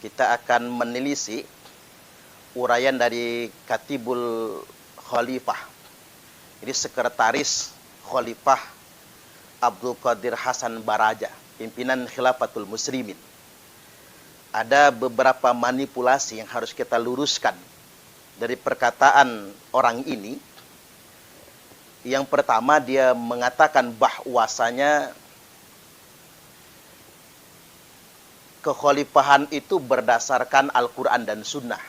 kita akan menelisik uraian dari Katibul Khalifah. Jadi sekretaris Khalifah Abdul Qadir Hasan Baraja, pimpinan Khilafatul Muslimin. Ada beberapa manipulasi yang harus kita luruskan dari perkataan orang ini. Yang pertama, dia mengatakan bahwasanya kekhalifahan itu berdasarkan Al-Quran dan Sunnah.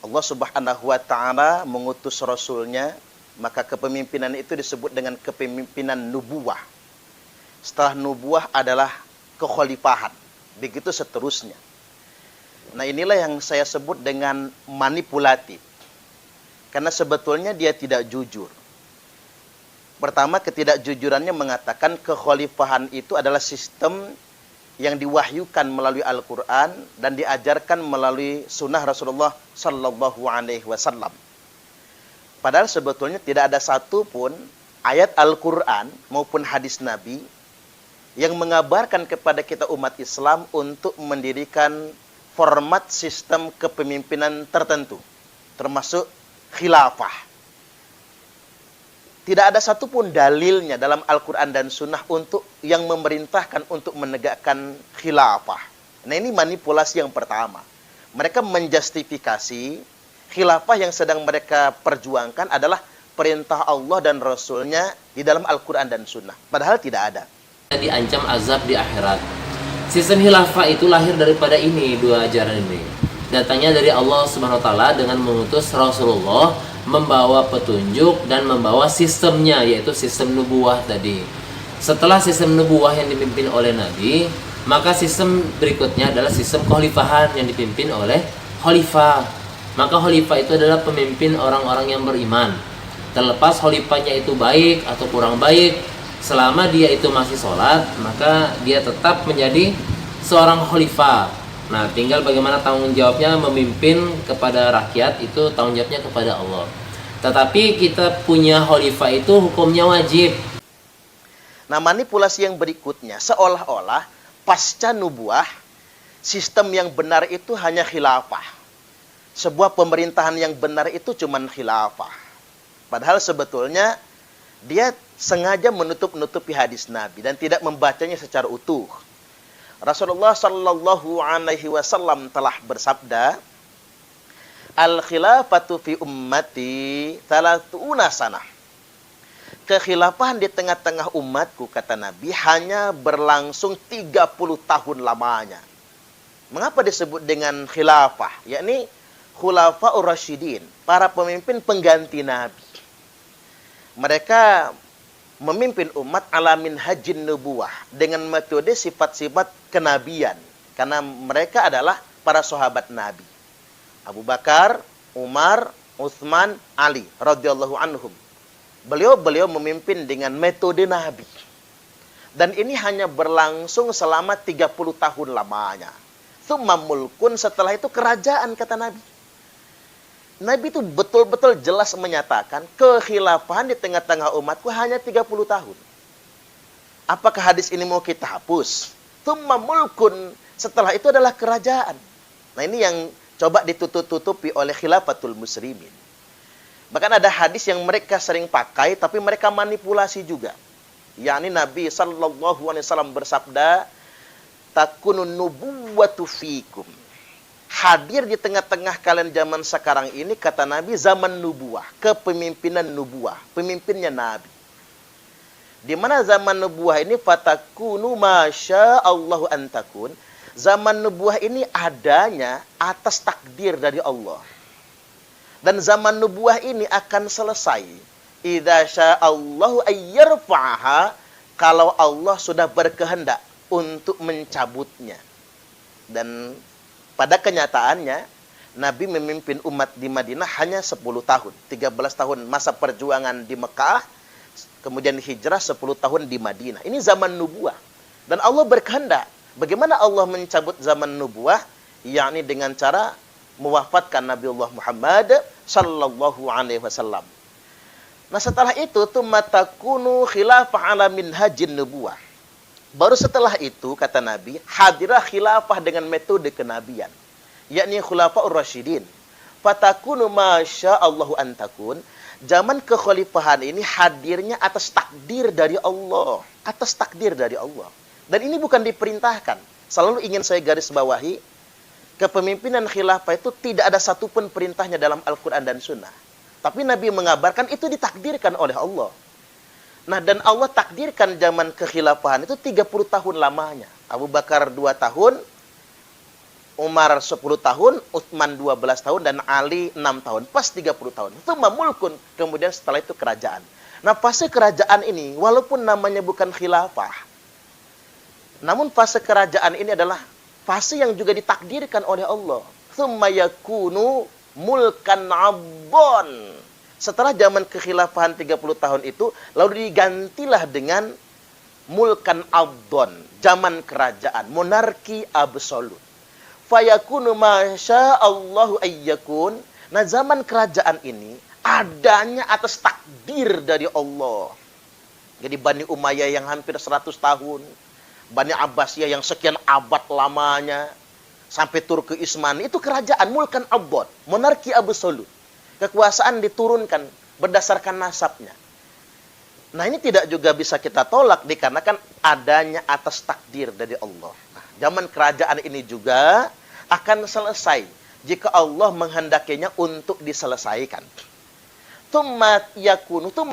Allah Subhanahu wa ta'ala mengutus Rasulnya, maka kepemimpinan itu disebut dengan kepemimpinan nubuwah. Setelah nubuwah adalah kekhalifahan. Begitu seterusnya. Nah, inilah yang saya sebut dengan manipulatif. Karena sebetulnya dia tidak jujur. Pertama, ketidakjujurannya mengatakan kekhalifahan itu adalah sistem yang diwahyukan melalui Al-Quran dan diajarkan melalui sunnah Rasulullah Sallallahu Alaihi Wasallam. Padahal sebetulnya tidak ada satupun ayat Al-Quran maupun hadis Nabi yang mengabarkan kepada kita umat Islam untuk mendirikan format sistem kepemimpinan tertentu, termasuk khilafah. Tidak ada satupun dalilnya dalam Al-Quran dan Sunnah untuk yang memerintahkan untuk menegakkan khilafah. Nah, ini manipulasi yang pertama. Mereka menjustifikasi khilafah yang sedang mereka perjuangkan adalah perintah Allah dan Rasulnya di dalam Al-Quran dan Sunnah. Padahal tidak ada. Diancam azab di akhirat. Sistem khilafah itu lahir daripada ini, dua ajaran ini. Datangnya dari Allah Subhanahu wa taala dengan mengutus Rasulullah membawa petunjuk dan membawa sistemnya, yaitu sistem nubuwah tadi. Setelah sistem nubuwah yang dipimpin oleh Nabi, maka sistem berikutnya adalah sistem kekhalifahan yang dipimpin oleh khalifah. Maka khalifah itu adalah pemimpin orang-orang yang beriman. Terlepas khalifahnya itu baik atau kurang baik, selama dia itu masih sholat, maka dia tetap menjadi seorang khalifah. Nah, tinggal bagaimana tanggung jawabnya memimpin kepada rakyat, itu tanggung jawabnya kepada Allah. Tetapi kita punya khalifah itu hukumnya wajib. Nah, manipulasi yang berikutnya, seolah-olah pasca nubuah, sistem yang benar itu hanya khilafah. Sebuah pemerintahan yang benar itu cuma khilafah. Padahal sebetulnya dia sengaja menutup-nutupi hadis Nabi dan tidak membacanya secara utuh. Rasulullah Sallallahu Alaihi Wasallam telah bersabda, Al-khilafatu fi ummati 30 sanah. Kekhilafahan di tengah-tengah umatku, kata Nabi, hanya berlangsung 30 tahun lamanya. Mengapa disebut dengan khilafah? Yakni khulafa'ur rasyidin, para pemimpin pengganti Nabi. Mereka memimpin umat alamin hajin nubuwah dengan metode sifat-sifat kenabian, karena mereka adalah para sahabat Nabi. Abu Bakar, Umar, Utsman, Ali radhiyallahu anhum. Beliau memimpin dengan metode Nabi. Dan ini hanya berlangsung selama 30 tahun lamanya. Tsumma mulkun, setelah itu kerajaan, kata Nabi. Nabi itu betul-betul jelas menyatakan kekhilafahan di tengah-tengah umatku hanya 30 tahun. Apakah hadis ini mau kita hapus? Tsumma mulkun, setelah itu adalah kerajaan. Nah, ini yang coba ditutup-tutupi oleh khilafatul muslimin. Bahkan ada hadis yang mereka sering pakai tapi mereka manipulasi juga. Yakni Nabi sallallahu alaihi wasallam bersabda, takunun nubuwatu fikum. Hadir di tengah-tengah kalian zaman sekarang ini, kata Nabi, zaman nubuah, kepemimpinan nubuah, pemimpinnya Nabi. Di mana zaman nubuah ini fatakunu masya Allahu antakun. Zaman nubuah ini adanya atas takdir dari Allah. Dan zaman nubuah ini akan selesai idza sya'allahu ayyarfa'aha, kalau Allah sudah berkehendak untuk mencabutnya. Dan pada kenyataannya, Nabi memimpin umat di Madinah hanya 10 tahun. 13 tahun masa perjuangan di Mekah, kemudian hijrah 10 tahun di Madinah. Ini zaman nubuah. Dan Allah berkehendak. Bagaimana Allah mencabut zaman nubuah? Yakni dengan cara mewafatkan Nabiullah Muhammad sallallahu alaihi wasallam. Nah, setelah itu, tsumma takunu khilafah ala minhajin nubuah. Baru setelah itu, kata Nabi, hadirah khilafah dengan metode kenabian. Yakni khulafaur rasyidin. Fatakunu masya'allahu antakun. Zaman kekhalifahan ini hadirnya atas takdir dari Allah. Atas takdir dari Allah. Dan ini bukan diperintahkan. Selalu ingin saya garis bawahi, kepemimpinan khilafah itu tidak ada satupun perintahnya dalam Al-Quran dan Sunnah. Tapi Nabi mengabarkan itu ditakdirkan oleh Allah. Nah, dan Allah takdirkan zaman kekhilafahan itu 30 tahun lamanya. Abu Bakar 2 tahun, Umar 10 tahun, Utsman 12 tahun, dan Ali 6 tahun. Pas 30 tahun. Itu mamulkun. Kemudian setelah itu kerajaan. Nah, fase kerajaan ini, walaupun namanya bukan khilafah, namun fase kerajaan ini adalah fase yang juga ditakdirkan oleh Allah. Tsumma yakunu mulkan abbon. Setelah zaman kekhilafahan 30 tahun itu, lalu digantilah dengan mulkan abdon, zaman kerajaan, monarki absolut. Fayakunu masya'allahu ayyakun. Nah, zaman kerajaan ini adanya atas takdir dari Allah. Jadi Bani Umayyah yang hampir 100 tahun, Bani Abbasiyah yang sekian abad lamanya, sampai Turki Utsmani, itu kerajaan mulkan abdon, monarki absolut. Kekuasaan diturunkan berdasarkan nasabnya. Nah, ini tidak juga bisa kita tolak dikarenakan adanya atas takdir dari Allah. Nah, zaman kerajaan ini juga akan selesai jika Allah menghendakinya untuk diselesaikan. Tsumma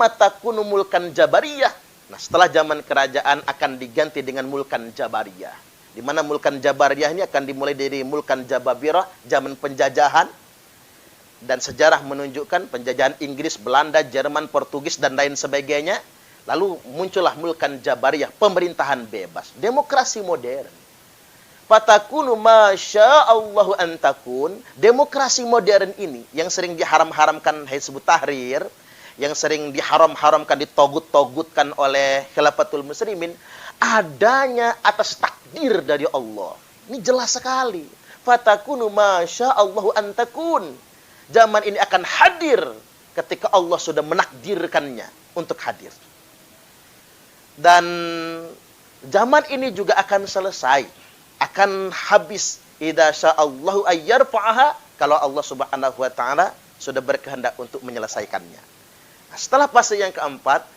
takunu mulkan jabariyah. Nah, setelah zaman kerajaan akan diganti dengan mulkan jabariyah. Di mana mulkan jabariyah ini akan dimulai dari mulkan jababirah, zaman penjajahan. Dan sejarah menunjukkan penjajahan Inggris, Belanda, Jerman, Portugis, dan lain sebagainya. Lalu muncullah mulkan jabariyah, pemerintahan bebas, demokrasi modern. Fatakunu masya'allahu antakun. Demokrasi modern ini, yang sering diharam-haramkan Hizbut Tahrir, yang sering diharam-haramkan, ditogut-togutkan oleh Khilafatul Muslimin, adanya atas takdir dari Allah. Ini jelas sekali. Fatakunu masya'allahu antakun. Zaman ini akan hadir ketika Allah sudah menakdirkannya untuk hadir. Dan zaman ini juga akan selesai, akan habis. Idza sya'allahu ayyarfa'aha, kalau Allah Subhanahu wa taala sudah berkehendak untuk menyelesaikannya. Nah, setelah fase yang keempat,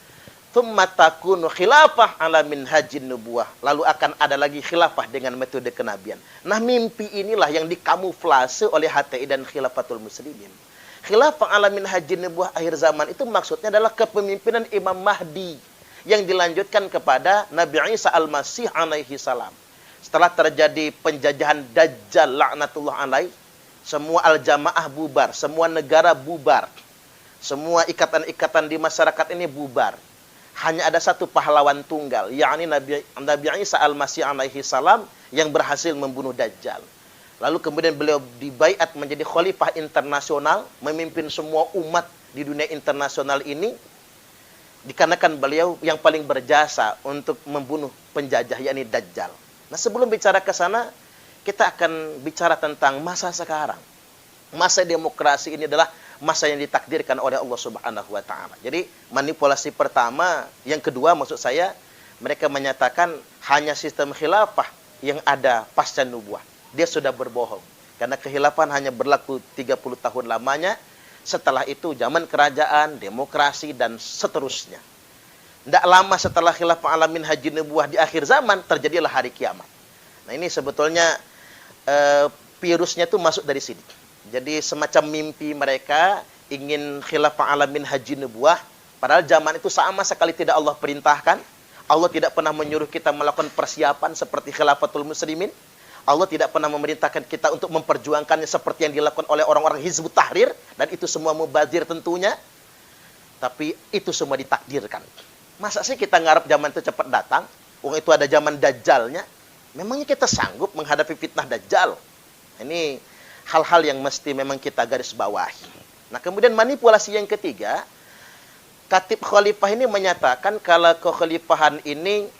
tsumma takunu khilafah ala minhajin nubuwah. Lalu akan ada lagi khilafah dengan metode kenabian. Nah, mimpi inilah yang dikamuflase oleh HTI dan Khilafatul Muslimin. Khilafah ala minhajin nubuwah akhir zaman itu maksudnya adalah kepemimpinan Imam Mahdi yang dilanjutkan kepada Nabi Isa Al-Masih alaihi salam. Setelah terjadi penjajahan Dajjal laknatullah alaih, semua al-jamaah bubar, semua negara bubar, semua ikatan-ikatan di masyarakat ini bubar. Hanya ada satu pahlawan tunggal, yakni Nabi Isa Al-Masih alaihi salam yang berhasil membunuh Dajjal. Lalu kemudian beliau dibaiat menjadi khalifah internasional, memimpin semua umat di dunia internasional ini, dikarenakan beliau yang paling berjasa untuk membunuh penjajah, yakni Dajjal. Nah, sebelum bicara ke sana, kita akan bicara tentang masa sekarang. Masa demokrasi ini adalah masa yang ditakdirkan oleh Allah Subhanahu wa taala. Jadi, manipulasi pertama, yang kedua maksud saya, mereka menyatakan hanya sistem khilafah yang ada pasca nubuah. Dia sudah berbohong. Karena kekhilafan hanya berlaku 30 tahun lamanya. Setelah itu zaman kerajaan, demokrasi, dan seterusnya. Tidak lama setelah khilafah ala minhajin nubuwah di akhir zaman, terjadilah hari kiamat. Nah, ini sebetulnya virusnya itu masuk dari sini. Jadi semacam mimpi mereka ingin khilafah ala minhajin nubuwah, padahal zaman itu sama sekali tidak Allah perintahkan. Allah tidak pernah menyuruh kita melakukan persiapan seperti Khilafatul Muslimin. Allah tidak pernah memerintahkan kita untuk memperjuangkannya seperti yang dilakukan oleh orang-orang Hizbut Tahrir, dan itu semua mubazir tentunya. Tapi itu semua ditakdirkan. Masa sih kita ngarep zaman itu cepat datang? Wong itu ada zaman Dajjalnya. Memangnya kita sanggup menghadapi fitnah Dajjal? Ini hal-hal yang mesti memang kita garis bawahi. Nah, kemudian manipulasi yang ketiga, Khatib Khalifah ini menyatakan kalau kekhalifahan ini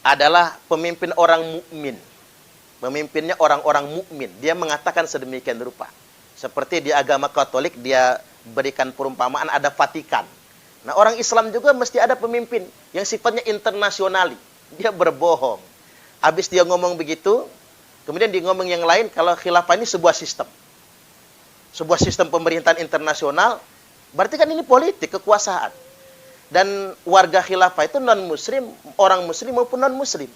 adalah pemimpin orang mukmin. Pemimpinnya orang-orang mukmin. Dia mengatakan sedemikian rupa. Seperti di agama Katolik dia berikan perumpamaan ada Vatikan. Nah, orang Islam juga mesti ada pemimpin yang sifatnya internasionali. Dia berbohong. Habis dia ngomong begitu, kemudian dia ngomong yang lain kalau khilafah ini sebuah sistem. Sebuah sistem pemerintahan internasional, berarti kan ini politik, kekuasaan. Dan warga khilafah itu non-muslim, orang muslim maupun non-muslim.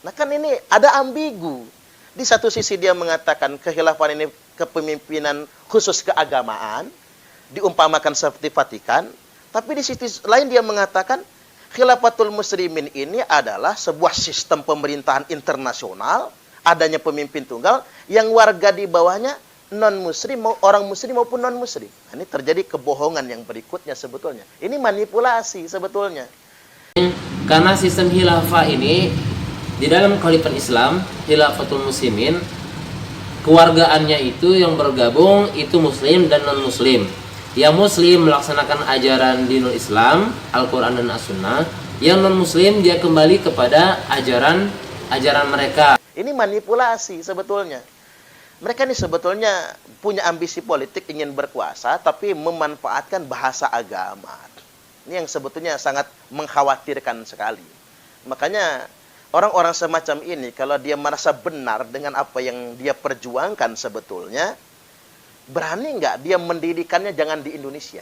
Nah kan ini ada ambigu. Di satu sisi dia mengatakan kekhilafan ini kepemimpinan khusus keagamaan, diumpamakan seperti Vatikan, tapi di sisi lain dia mengatakan khilafatul muslimin ini adalah sebuah sistem pemerintahan internasional, adanya pemimpin tunggal yang warga di bawahnya non-muslim, orang muslim maupun non-muslim. Ini terjadi kebohongan yang berikutnya sebetulnya. Ini manipulasi sebetulnya. Karena sistem khilafah ini di dalam khalifah Islam, khilafatul muslimin, kewargaannya itu yang bergabung itu muslim dan non-muslim. Yang muslim melaksanakan ajaran dinul Islam, Al-Quran dan As-Sunnah. Yang non-muslim dia kembali kepada ajaran mereka. Ini manipulasi sebetulnya. Mereka ini sebetulnya punya ambisi politik, ingin berkuasa, tapi memanfaatkan bahasa agama. Ini yang sebetulnya sangat mengkhawatirkan sekali. Makanya orang-orang semacam ini, kalau dia merasa benar dengan apa yang dia perjuangkan sebetulnya, berani nggak dia mendirikannya jangan di Indonesia,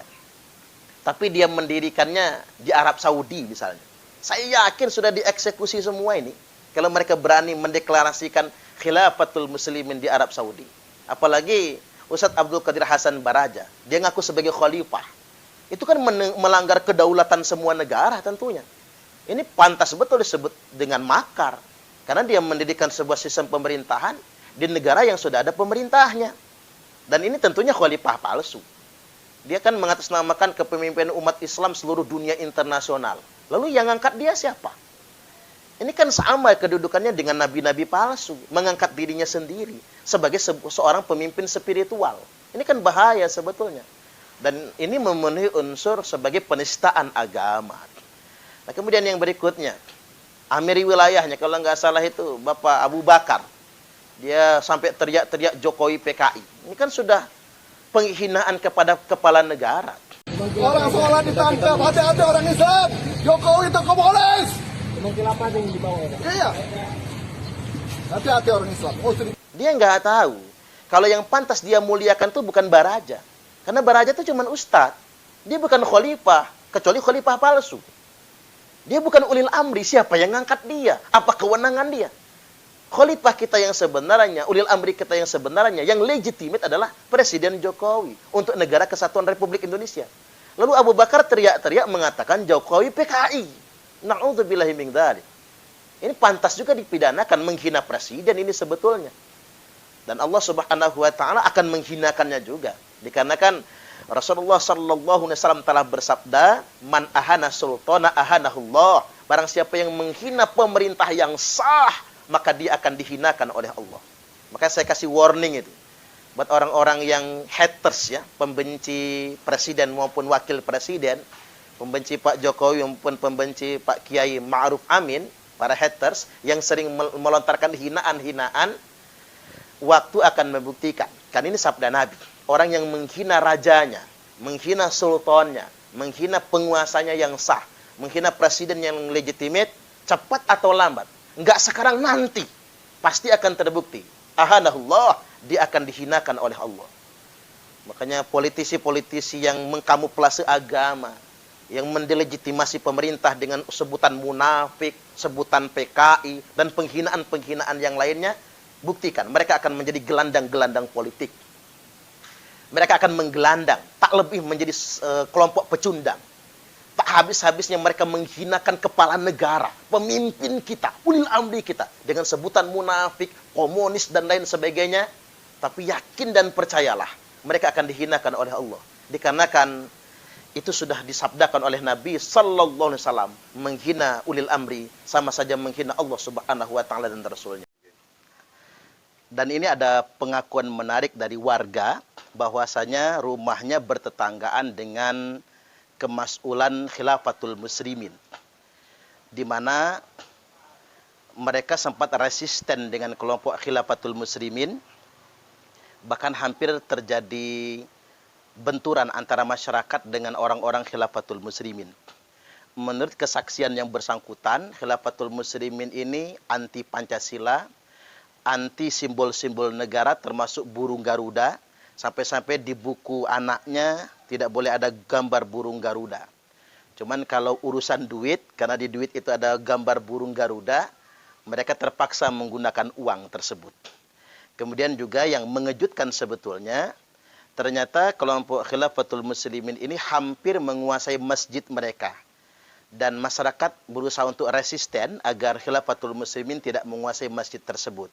tapi dia mendirikannya di Arab Saudi misalnya. Saya yakin sudah dieksekusi semua ini. Kalau mereka berani mendeklarasikan khilafatul muslimin di Arab Saudi. Apalagi Ustadz Abdul Qadir Hasan Baraja, dia ngaku sebagai khalifah. Itu kan melanggar kedaulatan semua negara tentunya. Ini pantas betul disebut dengan makar. Karena dia mendirikan sebuah sistem pemerintahan di negara yang sudah ada pemerintahnya. Dan ini tentunya khalifah palsu. Dia kan mengatasnamakan kepemimpinan umat Islam seluruh dunia internasional. Lalu yang ngangkat dia siapa? Ini kan sama kedudukannya dengan nabi-nabi palsu. Mengangkat dirinya sendiri sebagai seorang pemimpin spiritual. Ini kan bahaya sebetulnya. Dan ini memenuhi unsur sebagai penistaan agama. Nah kemudian yang berikutnya, amiri wilayahnya kalau nggak salah itu Bapak Abu Bakar. Dia sampai teriak-teriak Jokowi PKI. Ini kan sudah penghinaan kepada kepala negara. Orang sekolah ditangkap, hati-hati orang Islam. Jokowi itu komunis. Khilafah yang dibawa ya? Iya. Hati-hati orang Islam. Dia nggak tahu kalau yang pantas dia muliakan itu bukan Baraja. Karena Baraja itu cuma ustadz. Dia bukan khalifah, kecuali khalifah palsu. Dia bukan ulil amri, siapa yang ngangkat dia? Apa kewenangan dia? Khalifah kita yang sebenarnya, ulil amri kita yang sebenarnya, yang legitimate adalah Presiden Jokowi untuk Negara Kesatuan Republik Indonesia. Lalu Abu Bakar teriak-teriak mengatakan Jokowi PKI. Na'udzubillahi min dzalik. Ini pantas juga dipidanakan, menghina presiden ini sebetulnya. Dan Allah Subhanahu wa taala akan menghinakannya juga. Dikarenakan Rasulullah sallallahu alaihi wasallam telah bersabda, "Man ahana sultana ahanahullah." Barang siapa yang menghina pemerintah yang sah, maka dia akan dihinakan oleh Allah. Maka saya kasih warning itu buat orang-orang yang haters ya, pembenci presiden maupun wakil presiden, pembenci Pak Jokowi maupun pembenci Pak Kiai Ma'ruf Amin, para haters yang sering melontarkan hinaan-hinaan, waktu akan membuktikan. Kan ini sabda Nabi. Orang yang menghina rajanya, menghina sultannya, menghina penguasanya yang sah, menghina presiden yang legitimate, cepat atau lambat, enggak sekarang nanti, pasti akan terbukti. Ahanahullah, dia akan dihinakan oleh Allah. Makanya politisi-politisi yang mengkamuflase agama, yang mendelegitimasi pemerintah dengan sebutan munafik, sebutan PKI, dan penghinaan-penghinaan yang lainnya, buktikan, mereka akan menjadi gelandang-gelandang politik. Mereka akan menggelandang, tak lebih menjadi kelompok pecundang. Tak habis-habisnya mereka menghinakan kepala negara, pemimpin kita, ulil amri kita, dengan sebutan munafik, komunis, dan lain sebagainya. Tapi yakin dan percayalah, mereka akan dihinakan oleh Allah. Dikarenakan itu sudah disabdakan oleh Nabi sallallahu alaihi wasallam, menghina ulil amri sama saja menghina Allah Subhanahu wa taala dan Rasulnya. Dan ini ada pengakuan menarik dari warga bahwasanya rumahnya bertetanggaan dengan kemas'ulan khilafatul muslimin, di mana mereka sempat resisten dengan kelompok khilafatul muslimin, bahkan hampir terjadi benturan antara masyarakat dengan orang-orang khilafatul muslimin. menurut kesaksian yang bersangkutan, Khilafatul Muslimin ini anti Pancasila, anti simbol-simbol negara termasuk burung Garuda, sampai-sampai di buku anaknya tidak boleh ada gambar burung Garuda. Cuman kalau urusan duit, karena di duit itu ada gambar burung Garuda, mereka terpaksa menggunakan uang tersebut. Kemudian juga yang mengejutkan sebetulnya, ternyata kelompok Khilafatul Muslimin ini hampir menguasai masjid mereka. Dan masyarakat berusaha untuk resisten agar Khilafatul Muslimin tidak menguasai masjid tersebut.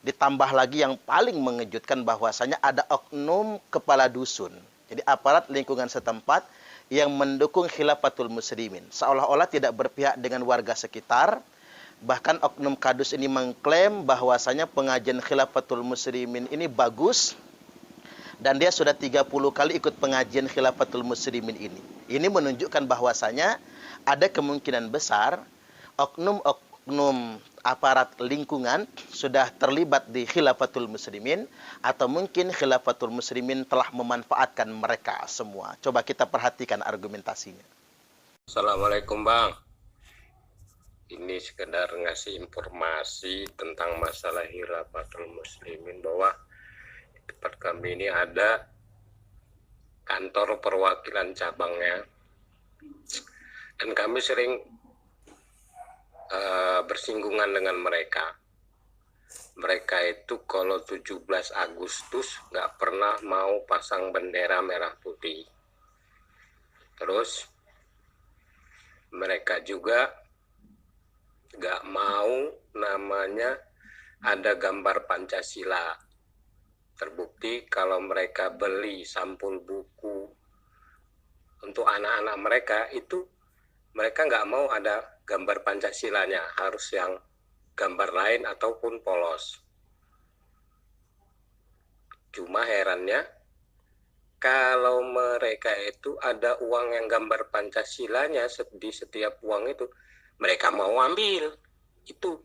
Ditambah lagi yang paling mengejutkan bahwasanya ada oknum kepala dusun. Jadi aparat lingkungan setempat yang mendukung Khilafatul Muslimin. Seolah-olah tidak berpihak dengan warga sekitar. Bahkan oknum kadus ini mengklaim bahwasanya pengajian Khilafatul Muslimin ini bagus. Dan dia sudah 30 kali ikut pengajian Khilafatul Muslimin ini. Ini menunjukkan bahwasanya ada kemungkinan besar oknum-oknum aparat lingkungan sudah terlibat di Khilafatul Muslimin, atau mungkin Khilafatul Muslimin telah memanfaatkan mereka semua. Coba kita perhatikan argumentasinya. Assalamualaikum Bang. Ini sekedar ngasih informasi tentang masalah Khilafatul Muslimin, bahwa di tempat kami ini ada kantor perwakilan cabangnya, dan kami sering bersinggungan dengan mereka. Mereka itu kalau 17 Agustus nggak pernah mau pasang bendera merah putih. Terus mereka juga nggak mau namanya ada gambar Pancasila. Terbukti kalau mereka beli sampul buku untuk anak-anak mereka, itu mereka nggak mau ada gambar Pancasilanya, harus yang gambar lain ataupun polos. Cuma herannya, kalau mereka itu ada uang yang gambar Pancasilanya di setiap uang itu, mereka mau ambil itu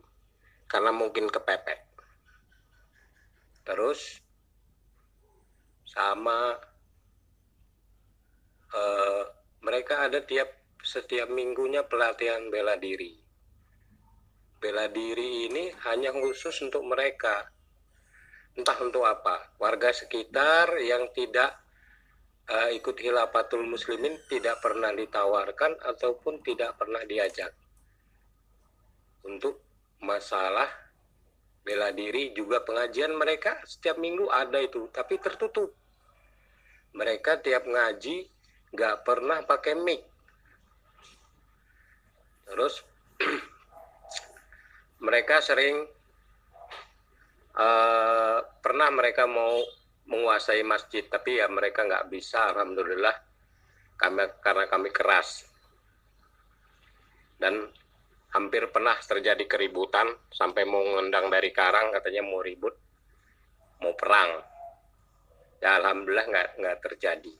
karena mungkin kepepet. Terus sama mereka ada setiap minggunya pelatihan bela diri. Bela diri ini hanya khusus untuk mereka. Entah untuk apa. Warga sekitar yang tidak ikut Khilafatul Muslimin tidak pernah ditawarkan ataupun tidak pernah diajak. Untuk masalah bela diri juga pengajian mereka setiap minggu ada itu, tapi tertutup. Mereka tiap ngaji nggak pernah pakai mic. Terus mereka sering pernah mereka mau menguasai masjid, tapi ya mereka nggak bisa, alhamdulillah, karena kami keras. Dan hampir pernah terjadi keributan, sampai mau ngundang dari Karang, katanya mau ribut, mau perang. Ya alhamdulillah nggak terjadi.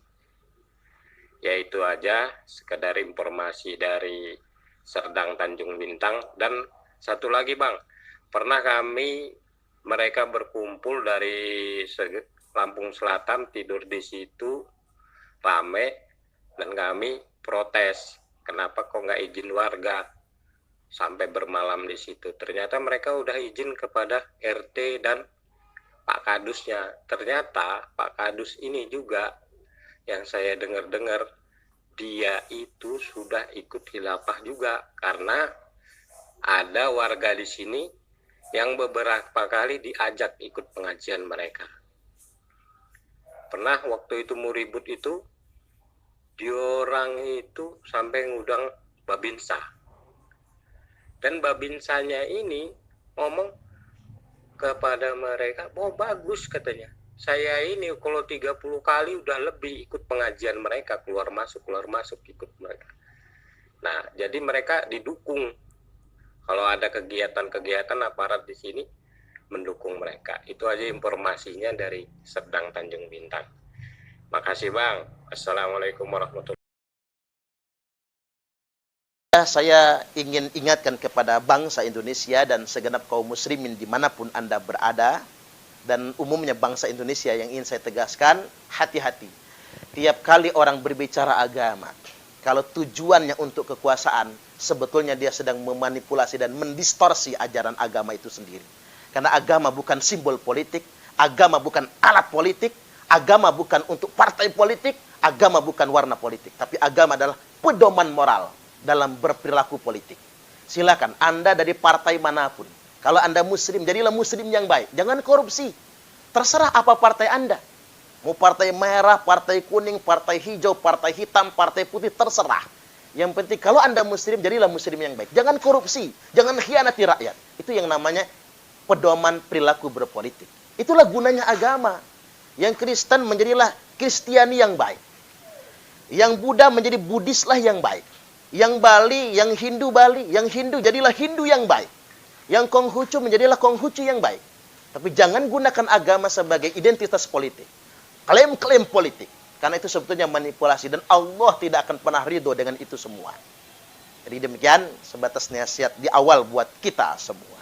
Ya itu aja, sekedar informasi dari Serdang Tanjung Bintang. Dan satu lagi Bang, pernah mereka berkumpul dari Lampung Selatan, tidur di situ rame, dan kami protes, kenapa kok nggak izin warga sampai bermalam di situ. Ternyata mereka udah izin kepada RT dan Pak Kadusnya. Ternyata Pak Kadus ini juga yang saya dengar-dengar, dia itu sudah ikut khilafah juga, karena ada warga di sini yang beberapa kali diajak ikut pengajian mereka. Pernah waktu itu mau ribut itu, diorang itu sampai ngundang Babinsa. Dan Babinsanya ini ngomong kepada mereka, oh bagus katanya. Saya ini kalau 30 kali udah lebih ikut pengajian mereka, keluar masuk ikut mereka. Nah, jadi mereka didukung. Kalau ada kegiatan-kegiatan, aparat di sini mendukung mereka. Itu aja informasinya dari Serdang Tanjung Bintang. Makasih Bang. Assalamualaikum warahmatullahi wabarakatuh. Saya ingin ingatkan kepada bangsa Indonesia dan segenap kaum muslimin dimanapun Anda berada, dan umumnya bangsa Indonesia yang ingin saya tegaskan, hati-hati. Tiap kali orang berbicara agama, kalau tujuannya untuk kekuasaan, sebetulnya dia sedang memanipulasi dan mendistorsi ajaran agama itu sendiri. Karena agama bukan simbol politik, agama bukan alat politik, agama bukan untuk partai politik, agama bukan warna politik. Tapi agama adalah pedoman moral dalam berperilaku politik. Silakan, Anda dari partai manapun. Kalau Anda muslim, jadilah muslim yang baik. Jangan korupsi. Terserah apa partai Anda. Mau partai merah, partai kuning, partai hijau, partai hitam, partai putih, terserah. Yang penting kalau Anda muslim, jadilah muslim yang baik. Jangan korupsi, jangan khianati rakyat. Itu yang namanya pedoman perilaku berpolitik. Itulah gunanya agama. Yang Kristen menjadilah Kristiani yang baik. Yang Buddha menjadi Buddhislah yang baik. Yang Bali, yang Hindu Bali, yang Hindu jadilah Hindu yang baik. Yang Konghucu menjadilah Konghucu yang baik. Tapi jangan gunakan agama sebagai identitas politik. Klaim-klaim politik. Karena itu sebetulnya manipulasi. Dan Allah tidak akan pernah ridho dengan itu semua. Jadi demikian sebatas nasihat di awal buat kita semua.